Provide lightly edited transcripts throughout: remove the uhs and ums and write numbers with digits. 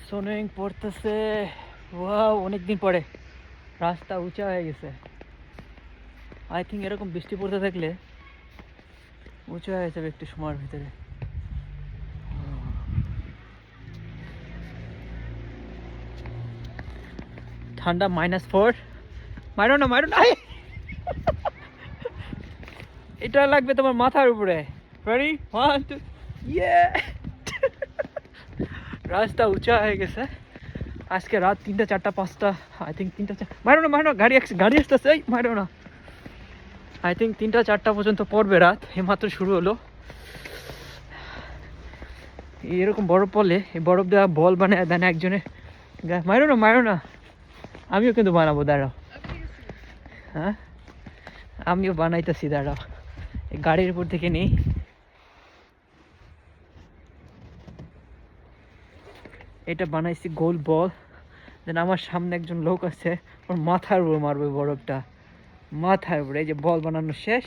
সোনিং পড়তেছে। ওয়াও, অনেকদিন পরে রাস্তা উঁচা হয়ে গেছে। আই থিঙ্ক এরকম বৃষ্টি পড়তে থাকলে উঁচু হয়ে যাবে একটু সময়ের ভিতরে। ঠান্ডা -4। মারো না, মারো না। এটা লাগবে তোমার মাথার উপরে। রেডি, 1 2। ইয়ে, রাস্তা উঁচা হয়ে গেছে। আজকে রাত 3টা 4টা 5টা, আই থিঙ্ক 3টা 4। মারো না, মারো না, গাড়ি আসতেছে, মারো না। আই থিঙ্ক 3টা 4টা পর্যন্ত পড়বে রাত, এইমাত্র শুরু হলো। এরকম বরফ পড়লে এই বরফ দেওয়া বল বানায় দেন একজনে। মারো না, মারো না। আমিও কিন্তু বানাবো, দাঁড়াও। হ্যাঁ, আমিও বানাইতেছি, দাঁড়াও। এই গাড়ির উপর থেকে নেই। এটা বানাইছি গোল বল। দেন আমার সামনে একজন লোক আছে, ওর মাথার উপর মারবে বরফটা, মাথার উপরে। এই যে বল বানানো শেষ,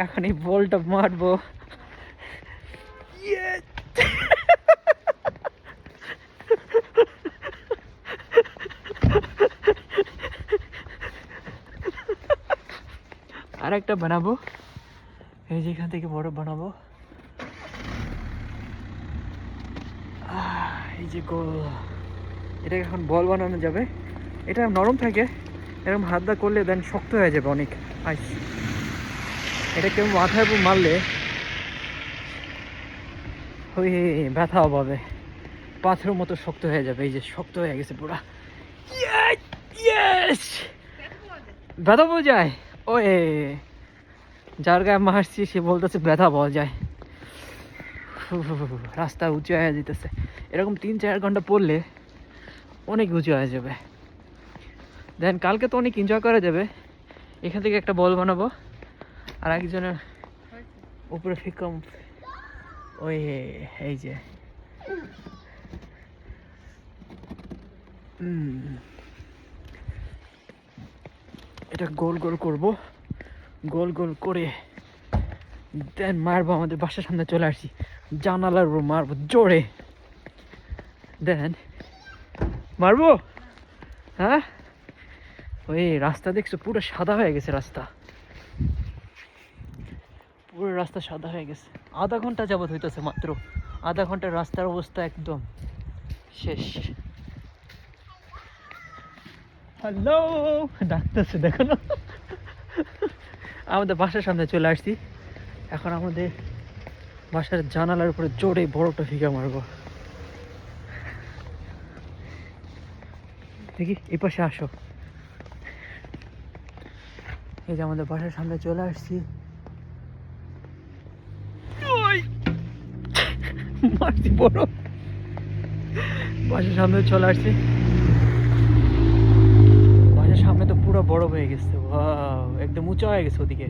এখন এই বলটা মারবো। আর একটা বানাবো, এই যে এখান থেকে বরফ বানাবো। এই যে গোল, এটাকে এখন বল বানানো যাবে। এটা নরম থাকে, এরকম হাত দা করলে দেন শক্ত হয়ে যাবে অনেক। আইস, এটা কেউ মাথার উপর মারলে ওই ব্যথা পাবে, পাথরের মতো শক্ত হয়ে যাবে। এই যে শক্ত হয়ে গেছে পুরা। ব্যথা পাওয়া যায়, ওই যার গায়ে মারছি সে বলতেছে ব্যথা পাওয়া যায়। রাস্তা উঁচু হয়ে যেতেছে। এরকম 3-4 ঘন্টা পড়লে অনেক উঁচু হয়ে যাবে। দেন কালকে তো অনেক এনজয় করা যাবে। এখান থেকে একটা বল বানাবো, আর একজনের উপরে ফিকম। ওই এই যে এটা গোল গোল করব, গোল গোল করে দেন মারবো। আমাদের বাসার সামনে চলে আসছি, জানালার উপর মারবো জোরে। দেন মারবো। হ্যাঁ, ওই রাস্তা দেখছো পুরো সাদা হয়ে গেছে, রাস্তা পুরো রাস্তা সাদা হয়ে গেছে। আধা ঘন্টা যাবত হইতেছে মাত্র, আধা ঘন্টার রাস্তার অবস্থা একদম শেষ। হ্যালো, ডাকতেছে, দেখো না। আমাদের বাসার সামনে চলে আসছি, এখন আমাদের বাসার জানালার উপরে জোরে বড়টা ফিকা মারবো। দেখি এই পাশে আসো। এই যে আমাদের বাসার সামনে চলে আসছি, মারছি বড়। বাসার সামনে চলে আসছি, বাসার সামনে তো পুরো বড় হয়ে গেছে, একদম উঁচা হয়ে গেছে ওদিকে।